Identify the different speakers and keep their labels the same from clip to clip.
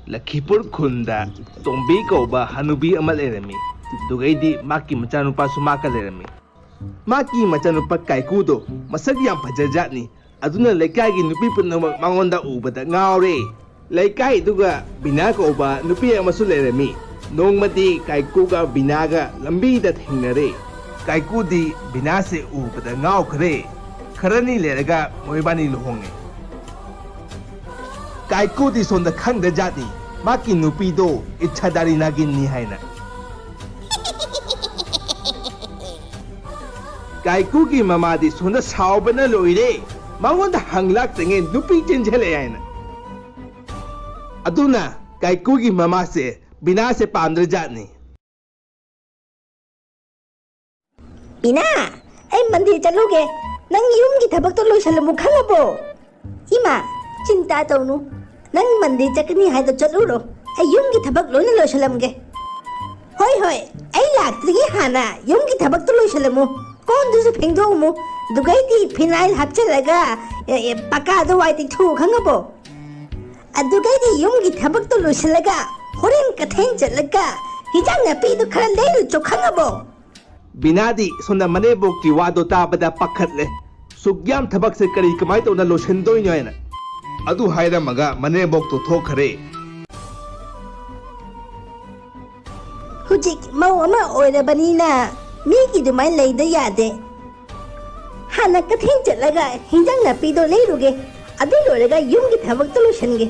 Speaker 1: Lakhipur khunda Tombi kauba hanubi amal erami dugaidi maki machanupa sumaka lerami maki machanupa kaikudo masak yam phajajatni aduna lekai gi nupi punnamak mangonda ubada ngaure lekai duga bina kauba nupi amasu lerami nongmadi kaikuga binaga lambi da thingnare kaikudi bina se ubada ngaukhre kharani leraga moibani luhonge kaikudi sonda khangda jati maki nupido ichadari nagin ni haina kaiku ki mamadi sonda saubana loire mangonda hanglak tenge nupi chenjale haina aduna kaiku ki mama se bina se pandra jatni
Speaker 2: Bina ai mandir chaluge nang yum ki thabak to loisalamu khangabo ima cinta tawnu nang mandir chakni hai to chaluro ai yum ki thabak loina loisalamge hoi hoi ai laktri hana yum ki thabak to loisalamu kon du su phengdo mu dugai ti phenyl hapchalaga paka do wai ti thu khangabo adugai ti yum ki thabak to loisalaga horen katheng chalaga hijang na pi du khara leiru chokhangabo
Speaker 1: Binadi sonda manebok ki wado tabada pakhatle sugyam thabak se kari kamai to na lotion doi nyoina adu haira maga manebok to thokhare
Speaker 2: hujik mau ama oirabani na mi ki dumai leida yade hana katheng chalaga hinjang na pi do leiruge adu loraga yum ki thabak to lotion ge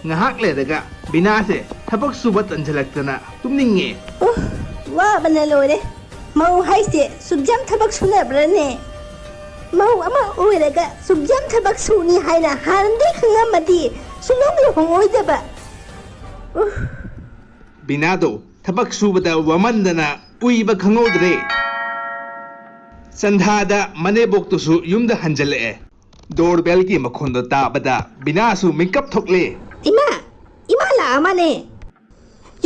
Speaker 1: ngahak le daga bina se thabak subat anjalaktana tumninge
Speaker 2: wa bana lore mau haise sugjam thabak sunabrane mau ama oiraga sugjam thabak suni haina hande khangamadi sunong hongoi daba
Speaker 1: binado thabak subada wamandana uiba khangodre sandhada manebok to su yumda hanjale doorbell ki makhondo tabada binasu makeup thokle
Speaker 2: ima la amane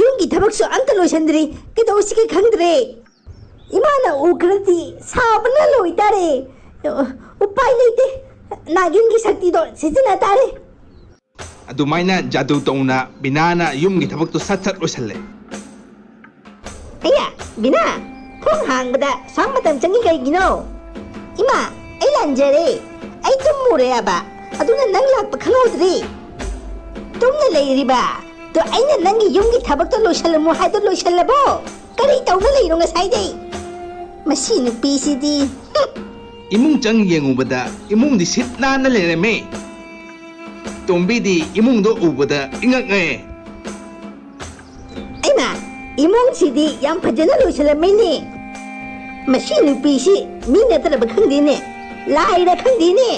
Speaker 2: yumgi thabak su anta loisandri kedosike khangdre imana ukrati sabna loitare upai leite nagin ki sakti do sijina tare
Speaker 1: adumaina jadu tongna binana yumgi thabak to sat loisale
Speaker 2: aya bina thong hangbada sangmatam changi kai gino ima ai lanjare ai tumure aba aduna nang lakpa khangodri tumna leiriba to aina nangi yumgi thabak to loisalamu hai to loisalabo kari tawna leiro ngasai dei Masi nupi sidi
Speaker 1: imung chang yengubada imung di sit na lereme tombi di imung do ubada ingak nge
Speaker 2: aima imung sidi yang phajana loisalame ni masi nupi si mi na tara bakhangdi ne lai ra khangdi ne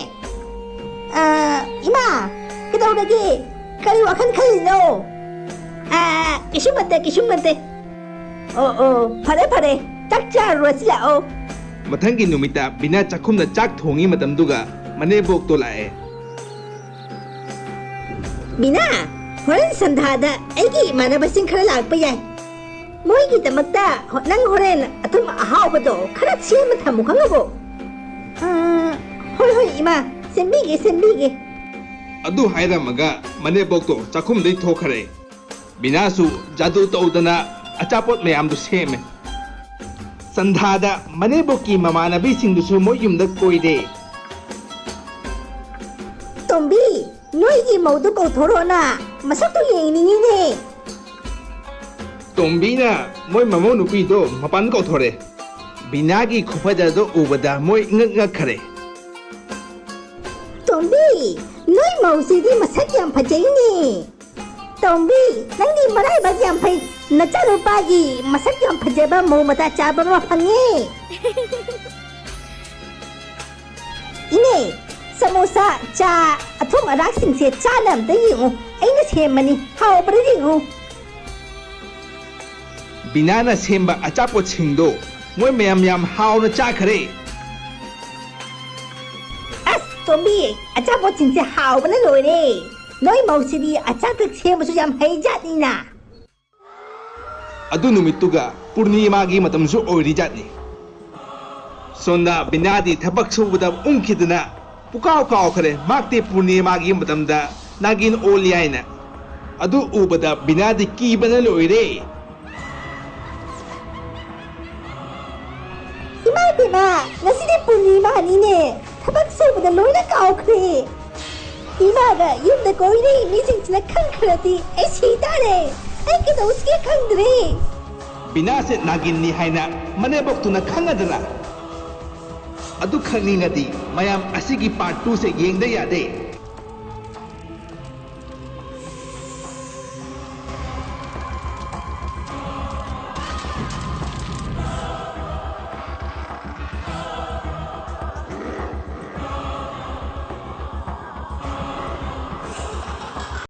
Speaker 2: ima kedawdagi kari wakan khalino kisumate pare Takcha Rosilao
Speaker 1: Matangi numita bina chakum na chak thongi matamduga manebok to lae
Speaker 2: Bina horen sandhada aigi manabasing khara lakpa yai moi gi tamakta nang horen atum ahau bado khara chima thamu khangabo hoi ima sembige
Speaker 1: adu haira maga manebok to chakum dei thokhare binasu jadu tawdana achapot mayam du seme Sandhada maneboki mamanabi singdusu moyumda koide
Speaker 2: Tombi noigi maudu ko thorona masak to yengningi ne
Speaker 1: Tombi na moy mamo nupi do mapan ko thore binagi khupaja do ubada moy ngak khare
Speaker 2: Tombi noi mausi di masak yam phajai ni Tombi nangi marai ba yam phai nacharu pagi masak yam phajaba mo mata chaba ma phange ine samosa cha athum arak sing se cha nam da yu aina semani hau bra yu
Speaker 1: binana semba achapot singdo moy mayam hauna cha khare
Speaker 2: as Tombi achapot sing se hau bana loi re noi mausi di achapot semasu yam hai jati na
Speaker 1: adu numituga purnima gi matamsu oiri jatni sonda binadi thabak subada umkhidna pukau kau khare makte purnima gi matamda nagin oliaina ꯑꯗꯨ ꯎꯕꯗ ꯕꯤꯅꯥꯗꯤ ꯀꯤꯕꯅ ꯂꯣꯏꯔꯦ.
Speaker 2: ꯏꯃꯥ ꯏꯕꯦꯝꯃ, ꯉꯁꯤꯗꯤ ꯄꯨꯔꯅꯤꯃꯥꯅꯤꯅꯦ. ꯊꯕꯛ ꯁꯨꯕꯗ ꯂꯣꯏꯅ ꯀꯥꯎꯈ꯭ꯔꯦ. ꯏꯃꯥꯒ ꯌꯨꯝꯗ ꯀꯣꯏꯔꯛꯏ ꯃꯤꯁꯤꯡꯁꯤꯅ ꯈꯪꯈ꯭ꯔꯗꯤ ꯑꯩ ꯁꯤ ꯇꯥꯔꯦ. ꯑꯩ ꯀꯩꯗꯧꯁꯤꯒꯦ ꯈꯪꯗ꯭ꯔꯦ.
Speaker 1: ꯕꯤꯅꯥꯁꯦ ꯅꯥꯒꯤꯟꯅꯤ ꯍꯥꯏꯅ ꯃꯅꯦꯝꯕꯣꯛꯇꯨꯅ ꯈꯪꯉꯗꯅ. ꯑꯗꯨ ꯈꯪꯅꯤꯡꯉꯗꯤ ꯃꯌꯥꯝ ꯑꯁꯤꯒꯤ ꯄꯥꯔꯠ 2ꯁꯦ ꯌꯦꯡꯗ ꯌꯥꯗꯦ.